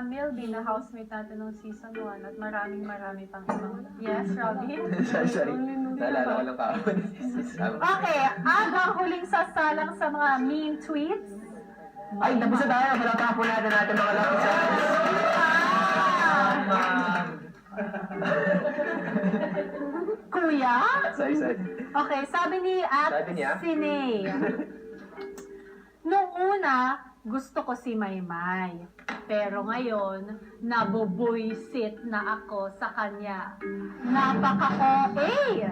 Milby na housemate natin nung season 1 at maraming pang ibang. Yes, Robin? Sorry. Naalala ko lang kahapon. Okay, ang huling sasalang sa mga mean tweets. Ay, tapos na tayo. Malapang po natin mga lapisan. Kuya? Sorry. Okay, sabi ni Sabi niya? Sinay. Nung una, gusto ko si Maymay. Pero ngayon, nabubuisit na ako sa kanya. Napaka-OA!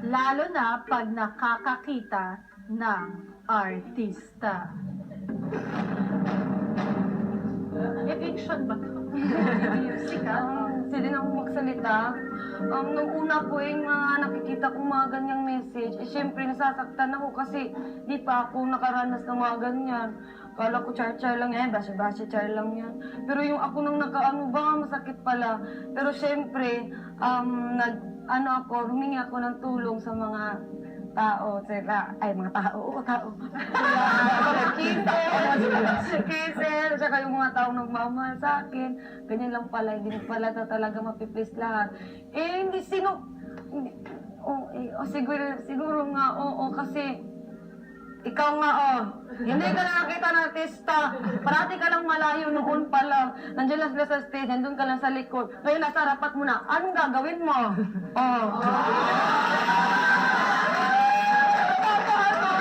Lalo na pag nakakakita ng artista. Eviction ba ito? Music, Sige na akong magsalita. Nung una po yung mga nakikita kong mga ganyang message, syempre nasasaktan ako kasi di pa ako nakaranas ng mga ganyan. Kala ko char-char lang yan, basa-basa char lang yan. Pero yung ako nung nakaano ba, masakit pala. Pero syempre, humingi ako ng tulong sa mga tao, mga tao. Kisel, saka yung mga tao nagmamahal sa akin. Ganyan lang pala, hindi pala talaga mapiplease lahat. Siguro nga, kasi ikaw nga, hindi ka nakakita ng artista. Parati ka lang malayo noon pa lang. Nandiyan lang sila sa stage, nandun ka lang sa likod. Ngayon, nasa harapat mo na, anong gagawin mo?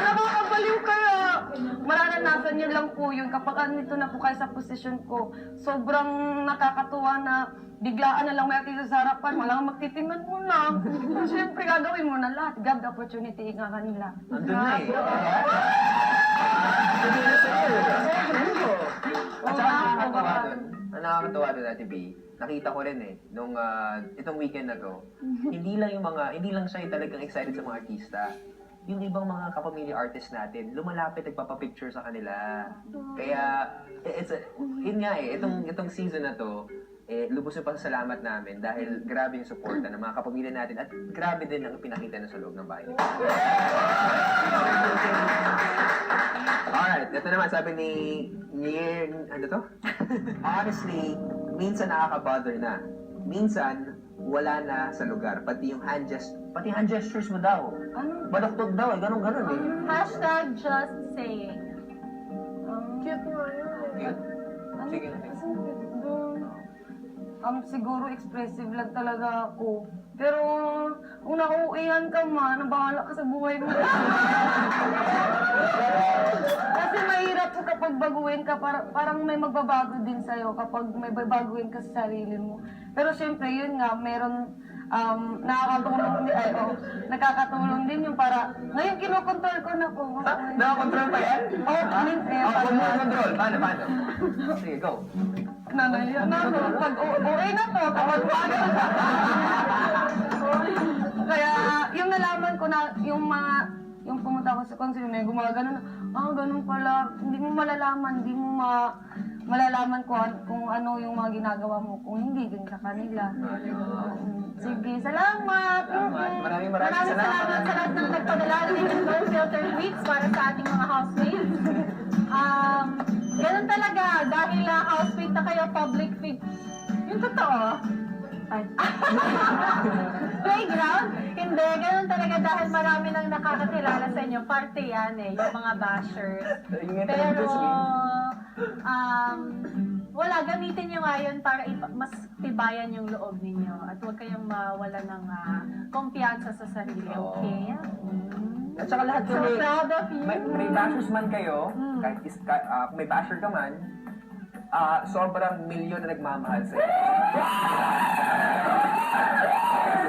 Nakakabaliw kaya. Mararanasan niyo lang po yun kapag nandito na po kayo sa posisyon ko. Sobrang nakakatuwa na biglaan na lang may artista sa harapan, walang magtitingnan mo lang. Siyempre, gagawin mo na lahat. Grab the opportunity nga kanila. Nandun na eh. At saka nakakatawa doon, Ate B. Nakita ko rin eh, nung itong weekend na to, hindi lang siya talagang excited sa mga artista. Yung ibang mga kapamilya artist natin, lumalapit, nagpapapicture sa kanila. Kaya, yun nga eh, itong season na to, lubos na pasasalamat namin dahil grabe yung suporta ng mga kapamilya natin at grabe din ang pinakita na sa loob ng bahay. Alright, ito naman sabi ni ano to? Honestly, minsan nakaka-bother na. Minsan, wala na sa lugar. Pati hand gestures mo daw. Ano? Baloktot daw eh, ganun eh. Hashtag just saying. Cute nga yun. Cute? Sige. Siguro expressive lang talaga ako. Pero kung nauuwihan ka man, bahala ka sa buhay mo. Kasi mahirap po kapag baguhin ka, parang may magbabago din sa'yo kapag may babaguhin ka sa sarili mo. Pero syempre, yun nga, meron nakakatulong din yung para, ngayon kinokontrol ko na po. Nakakontrol pa yan? Huwag mo control. Paano? Sige, go. Nanaya na ako. Pag okay na to, kapag paano. Kaya, yung nalaman ko na, yung pumunta ko sa consul, may gumagano na, ganun pala, hindi mo malalaman kung ano yung mga ginagawa mo, kung hindi din sa kanila. Sige, salamat! Maraming Salamat sa lahat ng nagpadala ng No Filter Tweets para sa ating mga housemates. Ganun talaga, dahil housemate na kayo, public figure. Yung totoo. Playground? Hindi, ganun talaga dahil marami nang nakakakilala sa inyo. Parte yan eh, yung mga bashers. Pero, wala, gamitin nyo nga yun para mas tibayan yung loob ninyo at huwag kayong mawala ng kumpiyansa sa sarili, okay? At saka lahat So kung proud of you. may bashers man kayo, kahit kung may basher ka man, sobrang milyon na nagmamahal sa'yo.